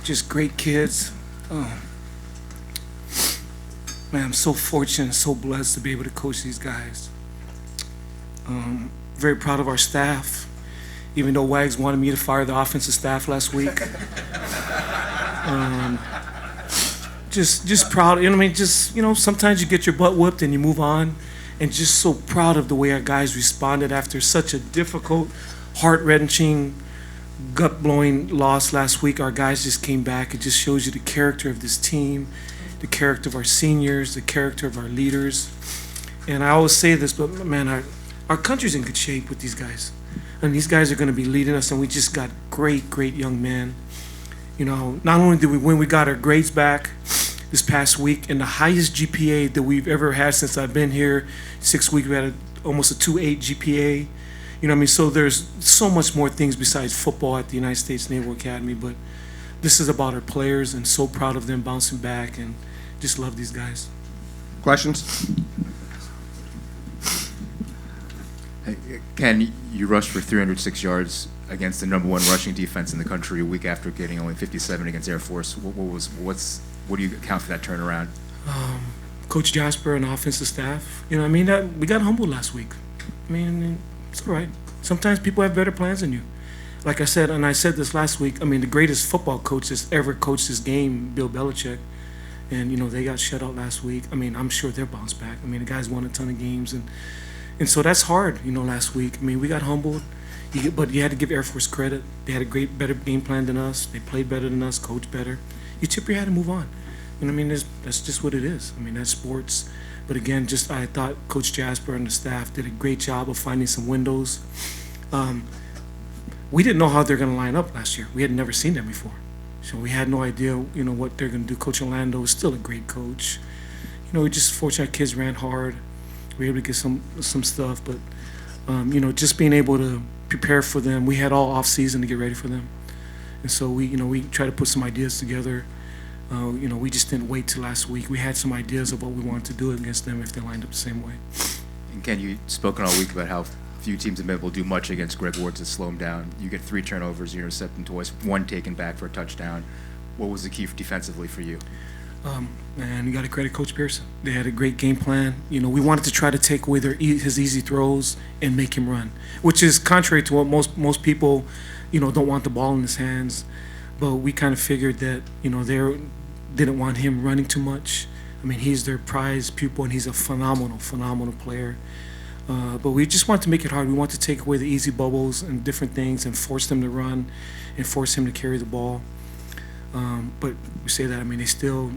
just great kids. Oh, man, I'm so fortunate, so blessed to be able to coach these guys. Very proud of our staff, even though Wags wanted me to fire the offensive staff last week. Just proud, you know what I mean? Just, sometimes you get your butt whooped and you move on. And just so proud of the way our guys responded after such a difficult, heart-wrenching, gut-blowing loss last week. Our guys just came back. It just shows you the character of this team, the character of our seniors, the character of our leaders. And I always say this, but man, our country's in good shape with these guys. And these guys are going to be leading us, and we just got great, great young men. Not only did we win, we got our grades back this past week, and the highest GPA that we've ever had since I've been here. 6 weeks, we had almost a 2.8 GPA. You know what I mean? So there's so much more things besides football at the United States Naval Academy, but this is about our players, and so proud of them bouncing back, and just love these guys. Questions? Hey, Ken, you rushed for 306 yards against the number one rushing defense in the country a week after getting only 57 against Air Force. What do you account for that turnaround? Coach Jasper and offensive staff. We got humbled last week. It's all right. Sometimes people have better plans than you. Like I said, and I said this last week, the greatest football coach that's ever coached this game, Bill Belichick, and, they got shut out last week. I'm sure they'll bounce back. The guys won a ton of games, and so that's hard, last week. We got humbled, but you had to give Air Force credit. They had a better game plan than us. They played better than us, coached better. You tip your hat and move on. That's just what it is. That's sports. But again, I thought Coach Jasper and the staff did a great job of finding some windows. We didn't know how they're going to line up last year. We had never seen them before. So we had no idea, what they're going to do. Coach Orlando is still a great coach. We just fortunate kids ran hard. We were able to get some stuff. But, just being able to prepare for them. We had all off season to get ready for them. And so we tried to put some ideas together. We just didn't wait till last week. We had some ideas of what we wanted to do against them if they lined up the same way. And Ken, you've spoken all week about how few teams have been able to do much against Greg Ward to slow him down. You get 3 turnovers, you intercept him twice, 1 taken back for a touchdown. What was the key defensively for you? You got to credit Coach Pearson. They had a great game plan. We wanted to try to take away his easy throws and make him run, which is contrary to what most people, don't want the ball in his hands. But we kind of figured that, they didn't want him running too much. He's their prize pupil, and he's a phenomenal, phenomenal player. But we just want to make it hard. We want to take away the easy bubbles and different things and force them to run and force him to carry the ball. But we say that, they still,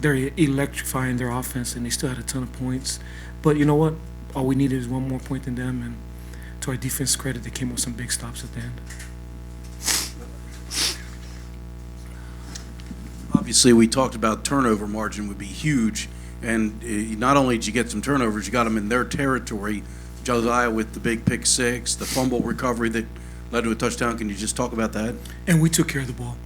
they're electrifying their offense, and they still had a ton of points. But you know what? All we needed is one more point than them, and to our defense credit, they came with some big stops at the end. Obviously, we talked about turnover margin would be huge, and not only did you get some turnovers, you got them in their territory. Josiah with the big pick six, the fumble recovery that led to a touchdown. Can you just talk about that? And we took care of the ball.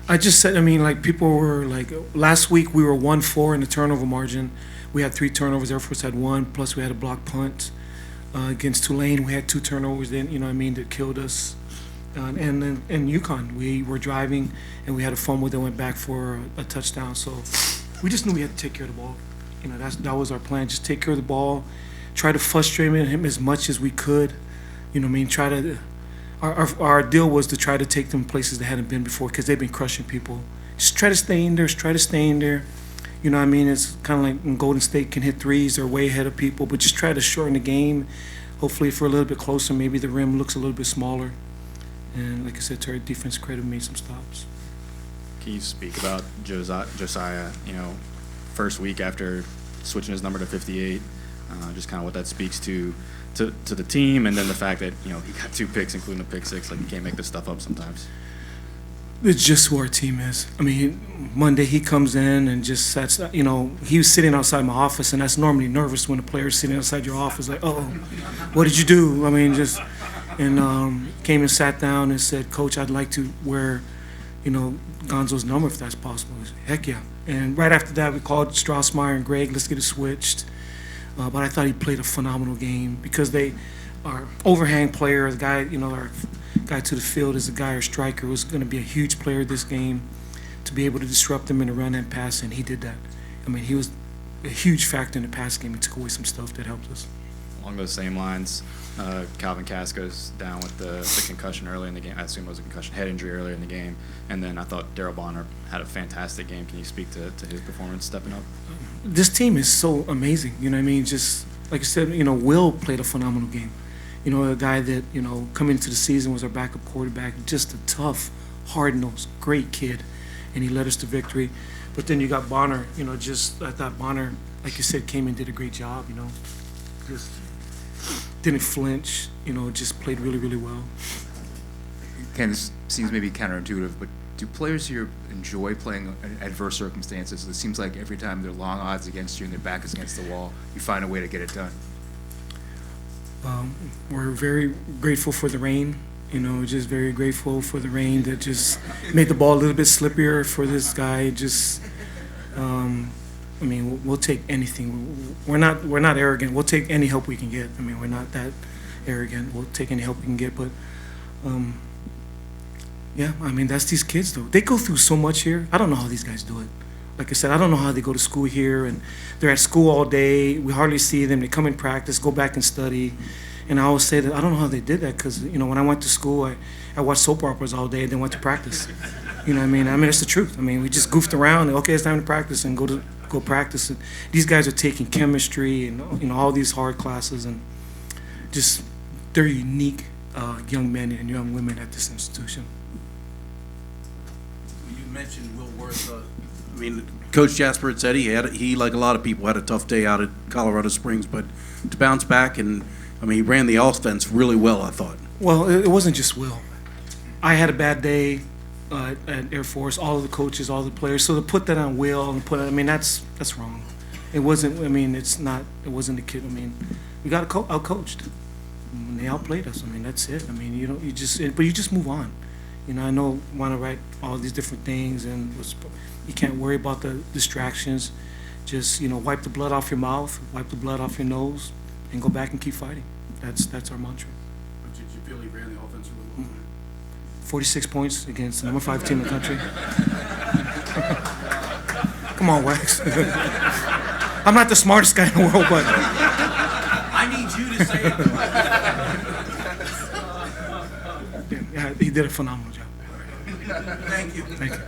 I just said, people were last week we were 1-4 in the turnover margin. We had 3 turnovers. Air Force had 1, plus we had a block punt. Against Tulane, we had 2 turnovers then, that killed us. And then in UConn, we were driving, and we had a fumble that went back for a touchdown. So we just knew we had to take care of the ball. That was our plan. Just take care of the ball, try to frustrate him as much as we could. Try to. Our deal was to try to take them places they hadn't been before, because they've been crushing people. Just try to stay in there. It's kind of like when Golden State can hit threes, they're way ahead of people, but just try to shorten the game. Hopefully, if we're a little bit closer, maybe the rim looks a little bit smaller. And like I said, to our defense credit, made some stops. Can you speak about Josiah, first week after switching his number to 58, just kind of what that speaks to the team, and then the fact that, he got 2 picks, including a pick six. You can't make this stuff up sometimes. It's just who our team is. Monday he comes in and just sets, he was sitting outside my office, and that's normally nervous when a player's sitting outside your office, what did you do? Came and sat down and said, Coach, I'd like to wear, Gonzo's number if that's possible. I said, heck yeah. And right after that, we called Strassmeyer and Greg, let's get it switched. But I thought he played a phenomenal game, because they are overhang player, the guy, our guy to the field as a guy or striker who's going to be a huge player this game, to be able to disrupt them in the run and pass, and he did that. I mean, he was a huge factor in the pass game. He took away some stuff that helped us. Along those same lines, Calvin Casco's down with the concussion early in the game. I assume it was a concussion, head injury earlier in the game. And then I thought Daryl Bonner had a fantastic game. Can you speak to his performance stepping up? This team is so amazing. You know what I mean? Just like I said, Will played a phenomenal game. A guy that, coming into the season was our backup quarterback, just a tough, hard-nosed, great kid. And he led us to victory. But then you got Bonner, I thought Bonner, like you said, came and did a great job, just didn't flinch, just played really, really well. Ken, this seems maybe counterintuitive, but do players here enjoy playing in adverse circumstances? It seems like every time there are long odds against you and their back is against the wall, you find a way to get it done. We're very grateful for the rain, just very grateful for the rain that just made the ball a little bit slippier for this guy. We'll take anything. We're not arrogant. We'll take any help we can get. We're not that arrogant. We'll take any help we can get. But, that's these kids, though. They go through so much here. I don't know how these guys do it. Like I said, I don't know how they go to school here, and they're at school all day. We hardly see them. They come in practice, go back and study. And I always say that I don't know how they did that because, when I went to school, I watched soap operas all day and then went to practice. You know what I mean? It's the truth. We just goofed around and, okay, it's time to practice and go practice. And these guys are taking chemistry and, all these hard classes, and just they're unique young men and young women at this institution. You mentioned Will Worth. Coach Jasper had said he, like a lot of people, had a tough day out at Colorado Springs, but to bounce back and, he ran the offense really well, I thought. Well, it wasn't just Will. I had a bad day at Air Force, all of the coaches, all the players. So to put that on Will and that's wrong. It wasn't, it wasn't the kid. We got out-coached. They outplayed us. That's it. But you just move on. I know want to write all these different things, and you can't worry about the distractions. Just, wipe the blood off your mouth, wipe the blood off your nose, and go back and keep fighting. That's our mantra. But did you feel he ran the offense really well? 46 points against the number 5 team in the country. Come on, Wax. I'm not the smartest guy in the world, but I need you to say it. yeah, he did a phenomenal job. Thank you. Thank you.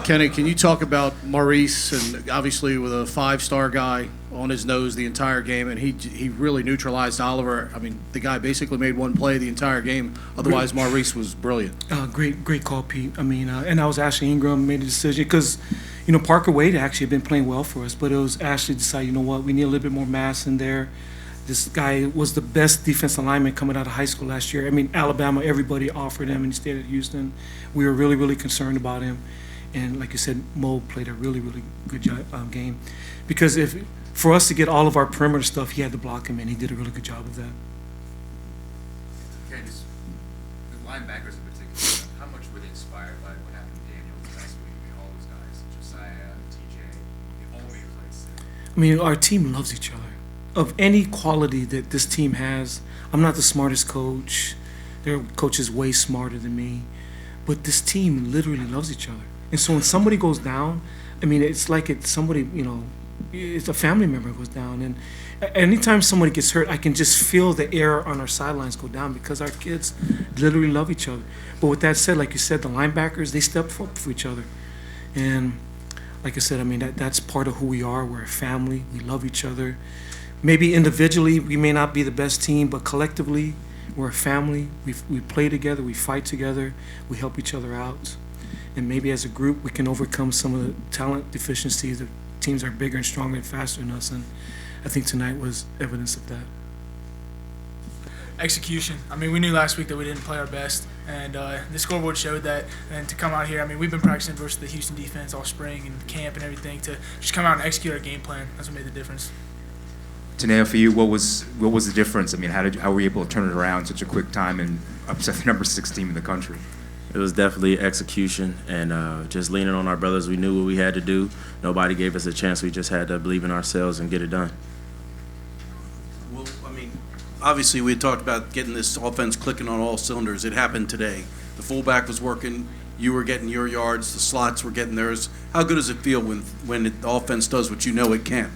Kenny, can you talk about Maurice, and obviously with a 5-star guy on his nose the entire game, and he really neutralized Oliver. The guy basically made one play the entire game. Otherwise, Maurice was brilliant. Great call, Pete. And I was Ashley Ingram made a decision because, Parker Wade actually had been playing well for us, but it was Ashley decided, we need a little bit more mass in there. This guy was the best defensive lineman coming out of high school last year. Alabama, everybody offered him, and he stayed at Houston. We were really, really concerned about him. And like you said, Mo played a really, really good game. Because for us to get all of our perimeter stuff, he had to block him, and he did a really good job of that. Ken, the linebackers in particular, how much were they inspired by what happened to Daniels last week? All those guys, Josiah, TJ, they all made plays. Our team loves each other. Of any quality that this team has, I'm not the smartest coach. Their coach is way smarter than me. But this team literally loves each other. And so when somebody goes down, it's like somebody, it's a family member goes down. And anytime somebody gets hurt, I can just feel the air on our sidelines go down because our kids literally love each other. But with that said, like you said, the linebackers, they step up for each other. And like I said, that's part of who we are. We're a family. We love each other. Maybe individually we may not be the best team, but collectively we're a family. We play together, we fight together, we help each other out. And maybe as a group we can overcome some of the talent deficiencies. The teams are bigger and stronger and faster than us, and I think tonight was evidence of that. Execution. We knew last week that we didn't play our best, and the scoreboard showed that. And to come out here, we've been practicing versus the Houston defense all spring and camp and everything to just come out and execute our game plan. That's what made the difference. Taneo, for you, what was the difference? How were you able to turn it around in such a quick time and upset the number 6 team in the country? It was definitely execution and just leaning on our brothers. We knew what we had to do. Nobody gave us a chance. We just had to believe in ourselves and get it done. Well, obviously, we had talked about getting this offense clicking on all cylinders. It happened today. The fullback was working. You were getting your yards. The slots were getting theirs. How good does it feel when the offense does what you know it can?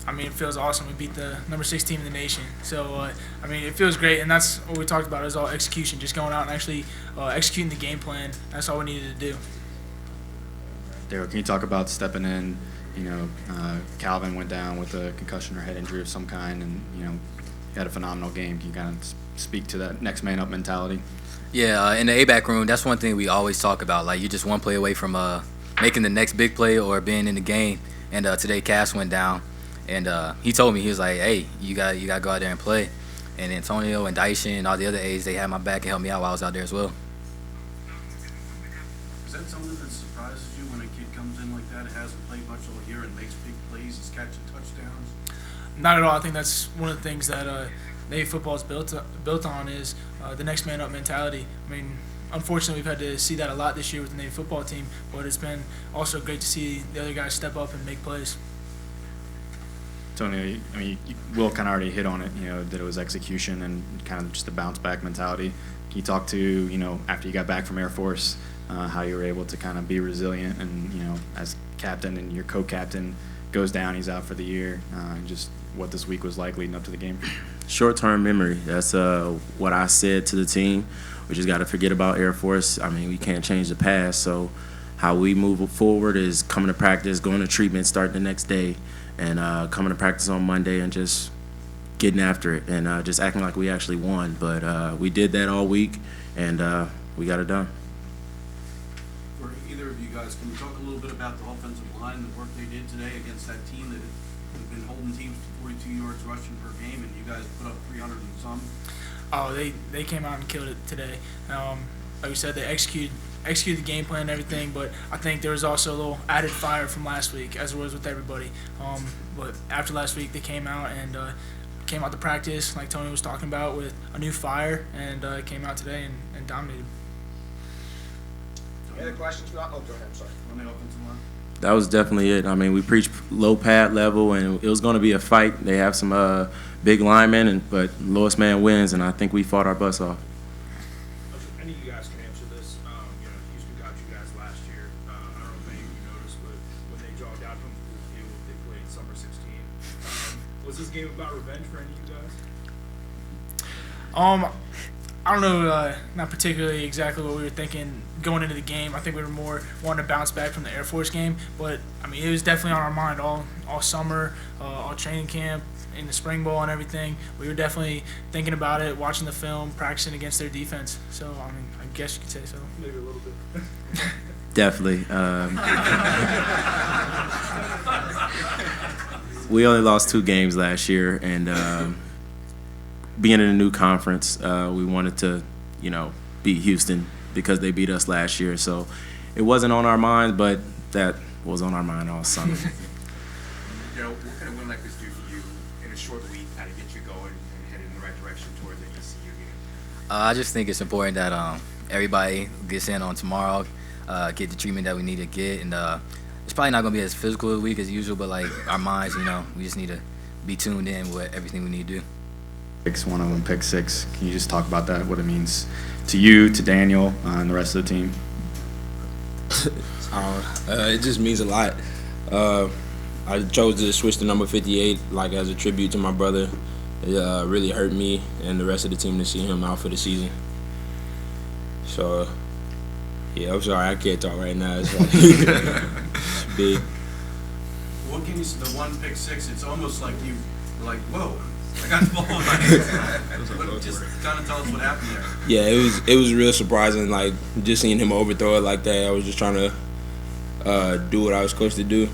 I mean, it feels awesome. We beat the number 6 team in the nation. So, I mean, it feels great, and that's what we talked about is all execution, just going out and actually executing the game plan. That's all we needed to do. Daryl, can you talk about stepping in? You know, Calvin went down with a concussion or head injury of some kind, and, you know, he had a phenomenal game. Can you kind of speak to that next man up mentality? Yeah, in the A-back room, that's one thing we always talk about. Like, you're just one play away from making the next big play or being in the game. And today, Cass went down, and he told me, he was like, hey, you got to go out there and play. And Antonio and Daishin and all the other A's, they had my back and helped me out while I was out there as well. Is that something that surprises you when a kid comes in like that and hasn't played much all year and makes big plays, he's catching touchdowns? Not at all. I think that's one of the things that Navy football is built on is the next man up mentality. I mean, unfortunately, we've had to see that a lot this year with the Navy football team, but it's been also great to see the other guys step up and make plays. Tony, I mean, Will kind of already hit on it, you know, that it was execution and kind of just a bounce back mentality. Can you talk to, you know, after you got back from Air Force, how you were able to kind of be resilient and, you know, as captain and your co-captain goes down, he's out for the year, and just what this week was like leading up to the game? Short-term memory. That's what I said to the team. We just got to forget about Air Force. I mean, we can't change the past. So how we move forward is coming to practice, going to treatment, starting the next day, and coming to practice on Monday and just getting after it and just acting like we actually won. But we did that all week, and we got it done. For either of you guys, can you talk a little bit about the offensive line, the work they did today against that team that had been holding teams to 42 yards rushing per game, and you guys put up 300 and some? Oh, they came out and killed it today. Like we said, they executed the game plan and everything, but I think there was also a little added fire from last week, as it was with everybody. But after last week, they came out to practice, like Tony was talking about, with a new fire, and came out today and dominated. Any other questions? Oh, go ahead. I'm sorry. On the offensive line? That was definitely it. I mean, we preached low pad level, and it was going to be a fight. They have some big linemen, but lowest man wins, and I think we fought our butts off. Any of you guys can answer this. You know, Houston got you guys last year. I don't know if any of you noticed, but when they jogged out from the field, they played summer 16. Was this game about revenge for any of you guys? I don't know, not particularly exactly what we were thinking going into the game. I think we were more wanting to bounce back from the Air Force game, but I mean, it was definitely on our mind all summer, all training camp, in the spring ball and everything. We were definitely thinking about it, watching the film, practicing against their defense. So, I mean, I guess you could say so. Maybe a little bit. Definitely. We only lost 2 games last year, and being in a new conference, we wanted to, you know, beat Houston because they beat us last year. So it wasn't on our minds, but that was on our mind all summer. You know, what kind of win like this do for you in a short week, kind of get you going and headed in the right direction towards the ECU game? I just think it's important that everybody gets in on tomorrow, get the treatment that we need to get, and it's probably not going to be as physical a week as usual, but like our minds, you know, we just need to be tuned in with everything we need to do. One of them pick 6. Can you just talk about that, what it means to you, to Daniel, and the rest of the team? It just means a lot. I chose to switch to number 58, like as a tribute to my brother. It really hurt me and the rest of the team to see him out for the season. So, yeah, I'm sorry, I can't talk right now. It's like it's big. What can you say, the one pick 6, it's almost like you were like, whoa, I got the ball in my hands. Just kind of tell us what happened there. Yeah, it was real surprising, like just seeing him overthrow it like that. I was just trying to do what I was supposed to do.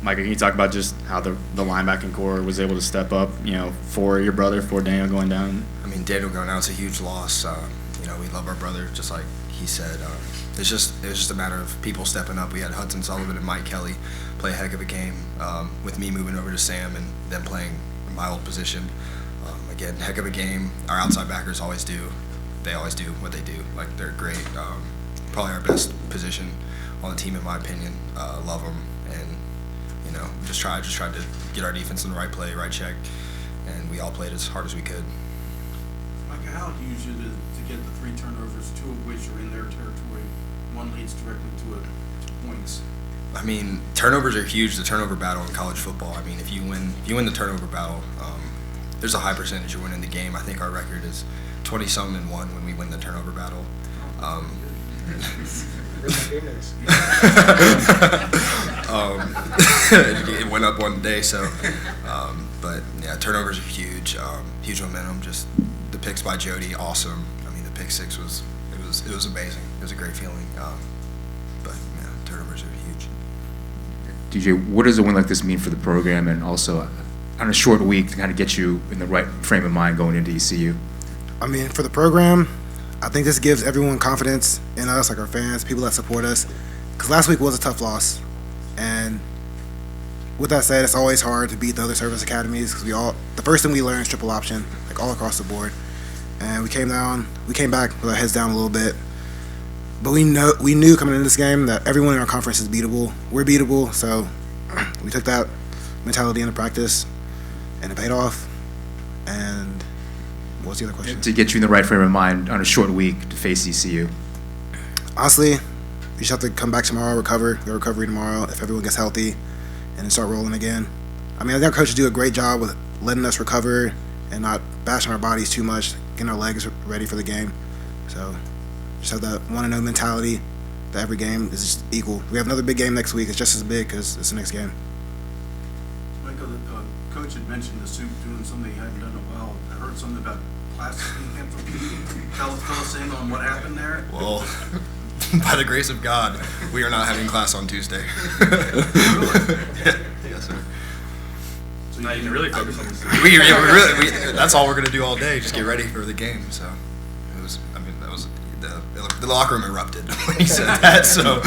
Micah, can you talk about just how the linebacking core was able to step up, you know, for your brother, for Daniel going down? I mean, Daniel going down is a huge loss. You know, we love our brother, just like he said. It was just a matter of people stepping up. We had Hudson Sullivan and Mike Kelly play a heck of a game, with me moving over to Sam and them playing my old position. Again, heck of a game. Our outside backers always do. They always do what they do. Like, they're great. Probably our best position on the team, in my opinion. Love them. And, just tried to get our defense in the right play, right check, and we all played as hard as we could. Micah, how do you usually to get the 3 turnovers, 2 of which are in their territory, one leads directly to points? I mean, turnovers are huge. The turnover battle in college football. I mean, if you win the turnover battle, there's a high percentage of winning the game. I think our record is 20-something and 1 when we win the turnover battle. It went up one day, so. But yeah, turnovers are huge. Huge momentum. Just the picks by Jody, awesome. I mean, the pick 6 was amazing. It was a great feeling. But yeah, turnovers are huge. DJ, what does a win like this mean for the program, and also on a short week to kind of get you in the right frame of mind going into ECU? I mean, for the program, I think this gives everyone confidence in us, like our fans, people that support us. Because last week was a tough loss. And with that said, it's always hard to beat the other service academies because the first thing we learned is triple option, like all across the board. And we came back with our heads down a little bit. But we knew coming into this game that everyone in our conference is beatable. We're beatable, so we took that mentality into practice, and it paid off. And what was the other question? To get you in the right frame of mind on a short week to face ECU. Honestly, we just have to come back tomorrow, recover, go recovery tomorrow if everyone gets healthy, and then start rolling again. I mean, I think our coaches do a great job with letting us recover and not bashing our bodies too much, getting our legs ready for the game. So just have that want-to-know mentality that every game is just equal. We have another big game next week. It's just as big because it's the next game. Michael, the coach had mentioned the soup doing something he hadn't done in a while. I heard something about classes being canceled. Can you fill us in on what happened there? Well, by the grace of God, we are not having class on Tuesday. Really? Yes, sir. So now you can really focus on this. That's all we're going to do all day, just get ready for the game. So it was, I mean, that was the locker room erupted when he said that. So